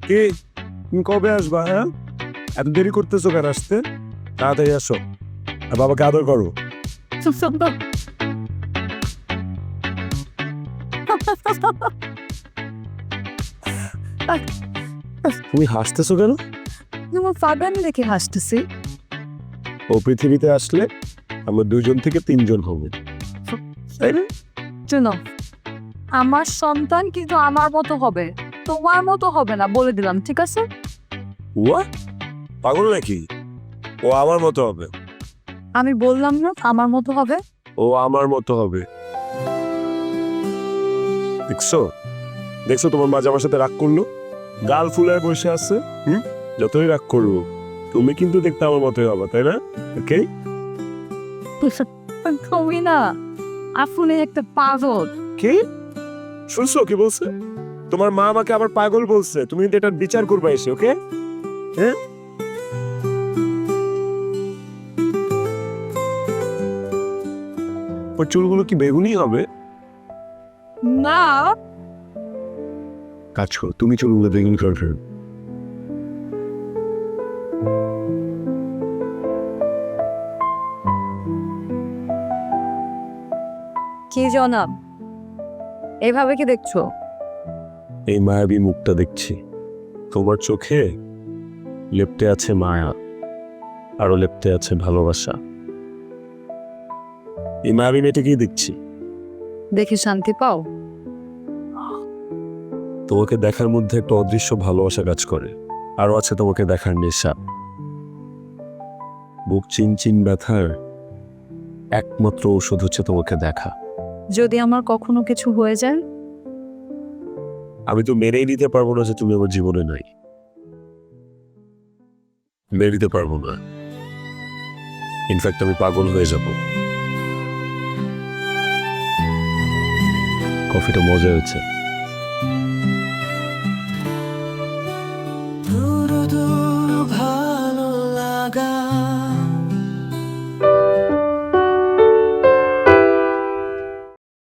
কে তুমি কবে আসবা? হ্যাঁ, এত দেরি করতেছো কেন আসতে? তাড়াতাড়ি আসো আর বাবাকে আদর করো। তুমি হাসতেছো কেন? আমার ফাদার দেখে হাসতেছি। ও পৃথিবীতে আসলে আমরা 2জন থেকে 3জন হবো, তাই না? শোনো, আমার সন্তান কিন্তু আমার মতো হবে, তোমার মতো হবে না, বলে দিলাম, ঠিক আছে? What? পাগল নাকি? ও আমার মতো হবে। আমি বললাম না আমার মতো হবে। ও আমার মতো হবে। দেখছো দেখছো তোমার মা আমার সাথে রাগ করলো, গাল ফুলায় বসে আছে। যতই রাগ করবো তুমি কিন্তু দেখতে আমার মতোই হবে, তাই না? ওকে, তুমি না আসলে একটা পাগল। কি শুনছো কি বলছে? তোমার মা আমাকে আবার পাগল বলছে, তুমি কিন্তু এটার বিচার করবা এসে। ওকে, হ্যাঁ? ওর চুলগুলো কি বেগুনি হবে? না, কাজ করো, তুমি চুলগুলো বেগুনি করে ফেলো। কি জনাব, এভাবে কি দেখছো? এই মায়াবী মুখটা দেখছি, তোমার চোখে লেপ্টে আছে মায়া, আরো লেপ্টে আছে ভালোবাসা। এই মায়াবী মেয়েটাকেই দেখছি। দেখে শান্তি পাও? তোমাকে দেখার মধ্যে একটা অদৃশ্য ভালোবাসা কাজ করে, আরো আছে তোমাকে দেখার নেশা। বুক চিনচিন ব্যথার একমাত্র ঔষধ হচ্ছে তোমাকে দেখা। যদি আমার কখনো কিছু হয়ে যায়? আমি তো মেনেই নিতে পারবো না যে তুমি আমার জীবনে নাই, মেনে নিতে পারবো না। ইনফ্যাক্ট আমি পাগল হয়ে যাব। কফিটা মজা হয়েছে।